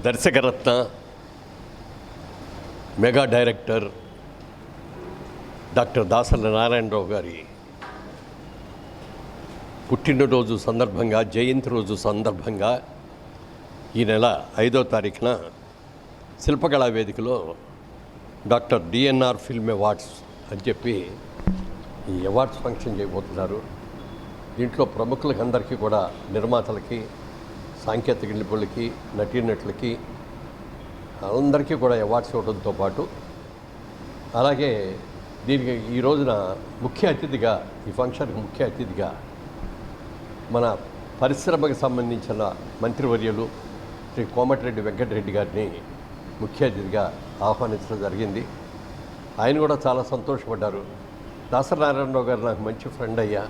దర్శకరత్న mega director doctor Dasari Narayana Rao గారి పుట్టినరోజు సందర్భంగా, జయంతి రోజు సందర్భంగా ఈ నెల 5వ తారీఖున శిల్పకళా వేదికలో డాక్టర్ డిఎన్ఆర్ ఫిల్మ్ అవార్డ్స్ అని చెప్పి ఈ అవార్డ్స్ ఫంక్షన్ చేయబోతున్నారు. దీంట్లో ప్రముఖులకి అందరికీ కూడా, నిర్మాతలకి, సాంకేతిక నిపుణులకి, నటీనటులకి అందరికీ కూడా అవార్డ్స్ ఇవ్వడంతో పాటు, అలాగే దీనికి ఈ రోజున ముఖ్య అతిథిగా, ఈ ఫంక్షన్కి ముఖ్య అతిథిగా మన పరిశ్రమకు సంబంధించిన మంత్రివర్యులు శ్రీ కోమటిరెడ్డి వెంకటరెడ్డి గారిని ముఖ్య అతిథిగా ఆహ్వానించడం జరిగింది. ఆయన కూడా చాలా సంతోషపడ్డారు. దాసరి నారాయణరావు గారు నాకు మంచి ఫ్రెండ్ అయ్యా,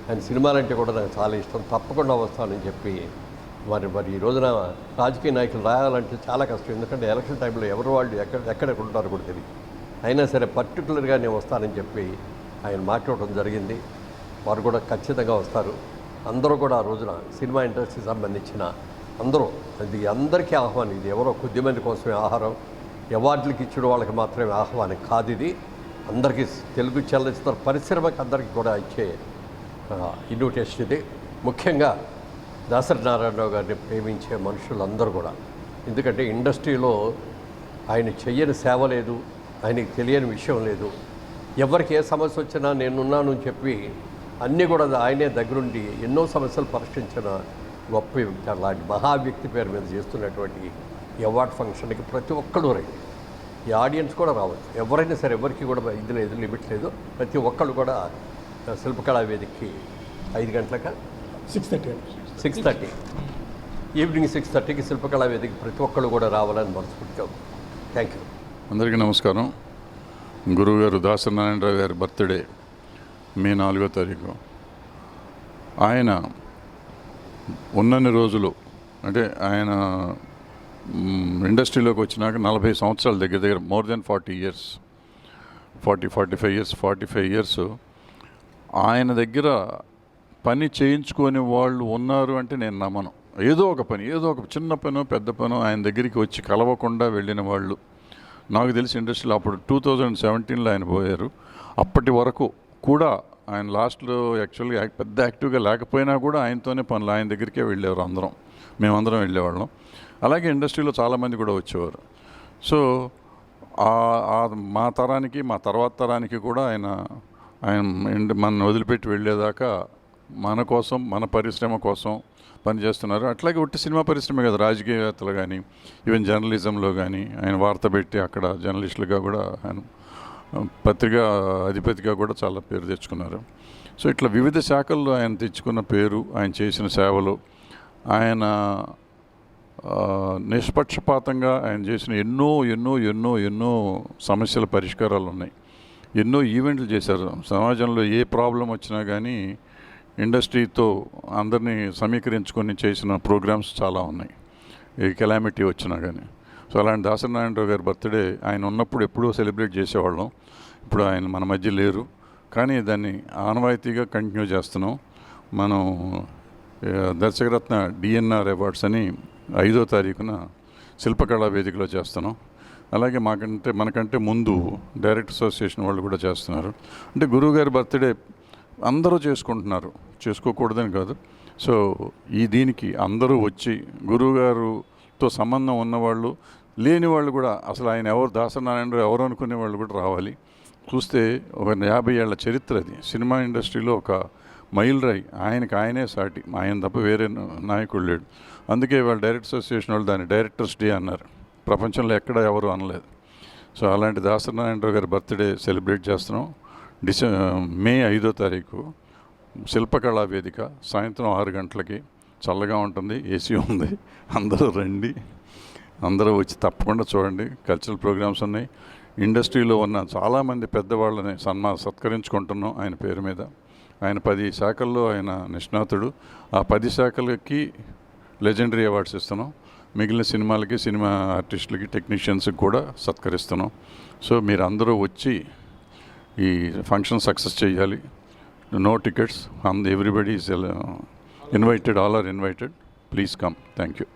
ఆయన సినిమాలంటే కూడా నాకు చాలా ఇష్టం, తప్పకుండా వస్తానని చెప్పి మరి ఈ రోజున రాజకీయ నాయకులు రాయాలంటే చాలా కష్టం. ఎందుకంటే ఎలక్షన్ టైంలో ఎవరు వాళ్ళు ఎక్కడ ఉంటారో కూడా తెలియదు. అయినా సరే పర్టికులర్గా నేను వస్తానని చెప్పి ఆయన మాట్లాడటం జరిగింది. వారు కూడా ఖచ్చితంగా వస్తారు. అందరూ కూడా ఆ రోజున సినిమా ఇండస్ట్రీకి సంబంధించిన అందరూ, ఇది అందరికీ ఆహ్వానం. ఇది ఎవరో కొద్దిమంది కోసమే ఆహారం, అవార్డులకి ఇచ్చిన వాళ్ళకి మాత్రమే ఆహ్వానం కాదు. ఇది అందరికీ, తెలుగు చలనచిత్ర పరిశ్రమకి అందరికీ కూడా ఇచ్చే ఇన్విటేషన్ ఇది. ముఖ్యంగా దాసరి నారాయణరావు గారిని ప్రేమించే మనుషులందరూ కూడా, ఎందుకంటే ఇండస్ట్రీలో ఆయన చెయ్యని సేవ లేదు, ఆయనకి తెలియని విషయం లేదు. ఎవరికి ఏ సమస్య వచ్చినా నేనున్నాను అని చెప్పి అన్నీ కూడా ఆయనే దగ్గరుండి ఎన్నో సమస్యలు పరిష్కరించిన గొప్ప వ్యక్తి. అలాంటి మహా వ్యక్తి పేరు మీద చేస్తున్నటువంటి ఈ అవార్డ్ ఫంక్షన్కి ప్రతి ఒక్కళ్ళు రండి. ఈ ఆడియన్స్ కూడా రావచ్చు, ఎవరైనా సరే, ఎవరికి కూడా ఇది లేదు, లిమిట్ లేదు. ప్రతి ఒక్కళ్ళు కూడా శిల్పకళా వేదికకి 5 గంటలక 6:30 ఈవినింగ్ 6:30కి శిల్పకళా వేదిక ప్రతి ఒక్కళ్ళు కూడా రావాలని మనస్ఫూర్తిగా. Thank you. అందరికీ నమస్కారం. గురువుగారు దాసరి నారాయణరావు గారి బర్త్డే మే 4వ తారీఖు. ఆయన ఉన్నన్ని రోజులు, అంటే ఆయన ఇండస్ట్రీలోకి వచ్చినాక 40 సంవత్సరాల దగ్గర మోర్ దెన్ 40 ఇయర్స్, 45 ఇయర్స్ ఆయన దగ్గర పని చేయించుకొని వాళ్ళు ఉన్నారు అంటే నేను నమ్మను. ఏదో ఒక పని, ఏదో ఒక చిన్న పనో పెద్ద పనో ఆయన దగ్గరికి వచ్చి కలవకుండా వెళ్ళిన వాళ్ళు నాకు తెలిసి ఇండస్ట్రీలో అప్పుడు 2017లో ఆయన పోయారు. అప్పటి వరకు కూడా ఆయన లాస్ట్లో యాక్చువల్గా పెద్ద యాక్టివ్గా లేకపోయినా కూడా ఆయనతోనే పనులు, ఆయన దగ్గరికే వెళ్ళేవారు. మేమందరం వెళ్ళేవాళ్ళం. అలాగే ఇండస్ట్రీలో చాలామంది కూడా వచ్చేవారు. సో మా తరానికి, మా తర్వాత తరానికి కూడా ఆయన మన వదిలిపెట్టి వెళ్ళేదాకా మన కోసం, మన పరిశ్రమ కోసం పనిచేస్తున్నారు. అట్లాగే ఒట్టి సినిమా పరిశ్రమ కదా, రాజకీయవేత్తలు కానీ, ఈవెన్ జర్నలిజంలో కానీ ఆయన వార్త పెట్టి అక్కడ జర్నలిస్టులుగా కూడా ఆయన పత్రికా అధిపతిగా కూడా చాలా పేరు తెచ్చుకున్నారు. సో ఇట్లా వివిధ శాఖల్లో ఆయన తెచ్చుకున్న పేరు, ఆయన చేసిన సేవలు, ఆయన నిష్పక్షపాతంగా ఆయన చేసిన ఎన్నో ఎన్నో ఎన్నో ఎన్నో సమస్యల పరిష్కారాలు ఉన్నాయి. ఎన్నో ఈవెంట్లు చేశారు. సమాజంలో ఏ ప్రాబ్లం వచ్చినా కానీ ఇండస్ట్రీతో అందరినీ సమీకరించుకొని చేసిన ప్రోగ్రామ్స్ చాలా ఉన్నాయి, ఏ కెలామిటీ వచ్చినా కానీ. సో అలాంటి దాసరి నారాయణరావు గారి బర్త్డే ఆయన ఉన్నప్పుడు ఎప్పుడూ సెలబ్రేట్ చేసేవాళ్ళం. ఇప్పుడు ఆయన మన మధ్య లేరు, కానీ దాన్ని ఆనవాయితీగా కంటిన్యూ చేస్తున్నాం. మనం దర్శకరత్న డిఎన్ఆర్ అవార్డ్స్ అని 5వ తారీఖున శిల్పకళా వేదికలో చేస్తున్నాం. అలాగే మనకంటే ముందు డైరెక్టర్ అసోసియేషన్ వాళ్ళు కూడా చేస్తున్నారు. అంటే గురువుగారి బర్త్డే అందరూ చేసుకుంటున్నారు, చేసుకోకూడదని కాదు. సో దీనికి అందరూ వచ్చి గురువుగారుతో సంబంధం ఉన్నవాళ్ళు, లేని వాళ్ళు కూడా, అసలు ఆయన ఎవరు, దాసరి నారాయణరావు ఎవరు అనుకునే వాళ్ళు కూడా రావాలి. చూస్తే ఒక 50 ఏళ్ల చరిత్ర అది. సినిమా ఇండస్ట్రీలో ఒక మైలురాయి. ఆయనే సాటి, ఆయన తప్ప వేరే నాయకుడు లేడు. అందుకే వాళ్ళ డైరెక్టర్ అసోసియేషన్ వాళ్ళు దాన్ని డైరెక్టర్స్ డే అన్నారు. ప్రపంచంలో ఎక్కడ ఎవరు అనలేదు. సో అలాంటి దాసరి నారాయణరావు గారి బర్త్డే సెలబ్రేట్ చేస్తున్నాం. మే 5వ తారీఖు శిల్పకళా వేదిక, సాయంత్రం 6 గంటలకి. చల్లగా ఉంటుంది, ఏసీ ఉంది. అందరూ రండి, అందరూ వచ్చి తప్పకుండా చూడండి. కల్చరల్ ప్రోగ్రామ్స్ ఉన్నాయి. ఇండస్ట్రీలో ఉన్న చాలామంది పెద్దవాళ్ళని సత్కరించుకుంటున్నాం ఆయన పేరు మీద. ఆయన 10 శాఖల్లో ఆయన నిష్ణాతుడు. ఆ 10 శాఖలకి లెజెండరీ అవార్డ్స్ ఇస్తున్నాం. మిగిలిన సినిమాలకి సినిమా ఆర్టిస్టులకి టెక్నీషియన్స్కి కూడా సత్కరిస్తున్నాం. సో మీరు అందరూ వచ్చి ఈ ఫంక్షన్ సక్సెస్ చేయాలి. No tickets, everybody is invited, all are invited. Please come. Thank you.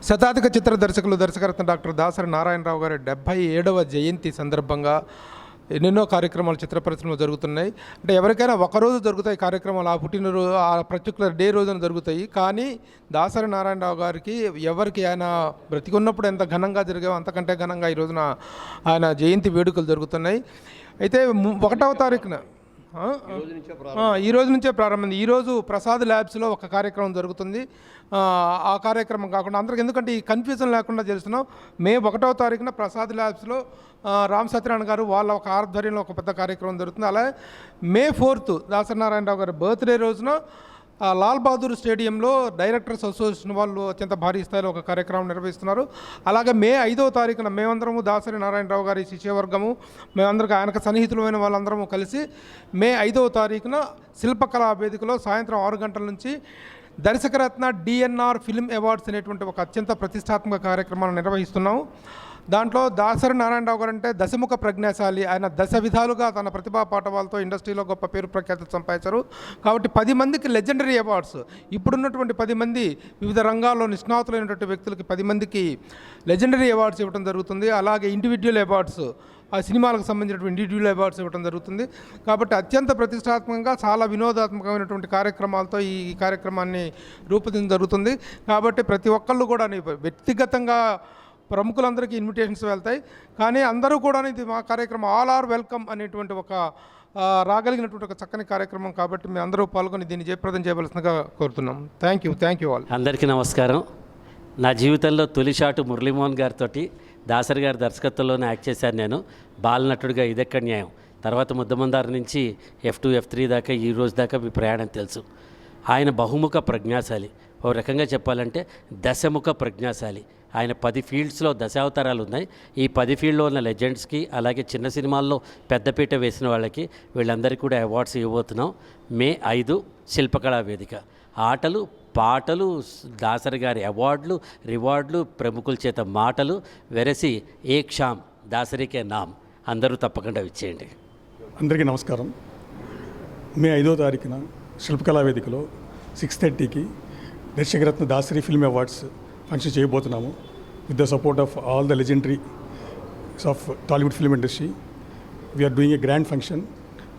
శతాధిక చిత్ర దర్శకులు దర్శకరత్న డాక్టర్ దాసరి నారాయణరావు గారి 77వ జయంతి సందర్భంగా ఎన్నెన్నో కార్యక్రమాలు చిత్ర పరిశ్రమలో జరుగుతున్నాయి. అంటే ఎవరికైనా ఒకరోజు జరుగుతాయి కార్యక్రమాలు, ఆ పుట్టినరోజు ఆ పర్టికులర్ డే రోజున జరుగుతాయి. కానీ దాసరి నారాయణరావు గారికి ఎవరికి ఆయన బ్రతికున్నప్పుడు ఎంత ఘనంగా జరిగావో అంతకంటే ఘనంగా ఈ రోజున ఆయన జయంతి వేడుకలు జరుగుతున్నాయి. అయితే 1వ తారీఖున ఈ రోజు నుంచే ప్రారంభమైంది. ఈరోజు ప్రసాద్ ల్యాబ్స్లో ఒక కార్యక్రమం జరుగుతుంది. ఆ కార్యక్రమం కాకుండా అందరికి ఎందుకంటే ఈ కన్ఫ్యూజన్ లేకుండా చేస్తున్నాం. మే 1వ తారీఖున ప్రసాద్ ల్యాబ్స్లో రామ్ సత్యనారాయణ గారు వాళ్ళ ఒక ఆధ్వర్యంలో ఒక పెద్ద కార్యక్రమం జరుగుతుంది. అలాగే మే 4th దాసరి నారాయణరావు గారి బర్త్డే రోజున లాల్ బహదూర్ స్టేడియంలో డైరెక్టర్స్ అసోసియేషన్ వాళ్ళు అత్యంత భారీ స్థాయిలో ఒక కార్యక్రమం నిర్వహిస్తున్నారు. అలాగే మే 5వ తారీఖున మేమందరము దాసరి నారాయణరావు గారి శిష్యవర్గము మేమందరికి ఆయనకు సన్నిహితులమైన వాళ్ళందరము కలిసి మే 5వ తారీఖున శిల్పకళా వేదికలో సాయంత్రం 6 గంటల నుంచి దర్శకరత్న డిఎన్ఆర్ ఫిల్మ్ అవార్డ్స్ అనేటువంటి ఒక అత్యంత ప్రతిష్టాత్మక కార్యక్రమాన్ని నిర్వహిస్తున్నాము. దాంట్లో దాసరి నారాయణరావు గారు అంటే దశముఖ ప్రజ్ఞాశాలి. ఆయన దశ విధాలుగా తన ప్రతిభా పాఠవాలతో ఇండస్ట్రీలో గొప్ప పేరు ప్రఖ్యాతి సంపాదించారు. కాబట్టి 10 మందికి లెజెండరీ అవార్డ్స్, ఇప్పుడున్నటువంటి 10 మంది వివిధ రంగాల్లో నిష్ణాతులైనటువంటి వ్యక్తులకి 10 మందికి లెజెండరీ అవార్డ్స్ ఇవ్వడం జరుగుతుంది. అలాగే ఇండివిజువల్ అవార్డ్స్, ఆ సినిమాలకు సంబంధించినటువంటి ఇండివిజువల్ అవార్డ్స్ ఇవ్వడం జరుగుతుంది. కాబట్టి అత్యంత ప్రతిష్టాత్మకంగా చాలా వినోదాత్మకమైనటువంటి కార్యక్రమాలతో ఈ కార్యక్రమాన్ని రూపొందించడం జరుగుతుంది. కాబట్టి ప్రతి ఒక్కళ్ళు కూడా వ్యక్తిగతంగా ప్రముఖులందరికీ ఇన్విటేషన్స్ వెళ్తాయి. కానీ అందరూ కూడా ఇది మా కార్యక్రమం ఆల్ ఆర్ వెల్కమ్ అనేటువంటి ఒక రాగలిగినటువంటి ఒక చక్కని కార్యక్రమం. కాబట్టి మేము అందరూ పాల్గొని దీన్ని జయప్రదం చేయవలసిందిగా కోరుతున్నాం. Thank you all. అందరికీ నమస్కారం. నా జీవితంలో తొలి షాటు మురళీమోహన్ గారితో దాసరి గారి దర్శకత్వంలోనే యాక్ట్ చేశాను నేను బాలనటుడిగా. ఇదెక్కడ న్యాయం. తర్వాత ముద్దమందారు నుంచి F2 F3 దాకా ఈ రోజు దాకా మీ ప్రయాణం తెలుసు. ఆయన బహుముఖ ప్రజ్ఞాశాలి. ఓ రకంగా చెప్పాలంటే దశముఖ ప్రజ్ఞాశాలి. ఆయన 10 ఫీల్డ్స్లో దశావతారాలు ఉన్నాయి. ఈ 10 ఫీల్డ్లో ఉన్న లెజెండ్స్కి అలాగే చిన్న సినిమాల్లో పెద్దపీట వేసిన వాళ్ళకి వీళ్ళందరికీ కూడా అవార్డ్స్ ఇవ్వబోతున్నాం. మే 5 శిల్పకళా వేదిక. ఆటలు పాటలు, దాసరి గారి అవార్డులు, రివార్డులు, ప్రముఖుల చేత మాటలు వెరసి ఏక్ షామ్ దాసరికే నామ్. అందరూ తప్పకుండా ఇచ్చేయండి. అందరికీ నమస్కారం. మే 5వ తారీఖున శిల్పకళా వేదికలో 6:30కి Darshakaratna Dasari film awards function చేయబోతున్నాము. With the support of all the legendaries of Tollywood film industry. We're doing a grand function.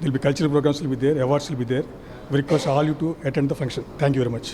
There'll be cultural programmes will be there, awards will be there. We request all you to attend the function. Thank you very much.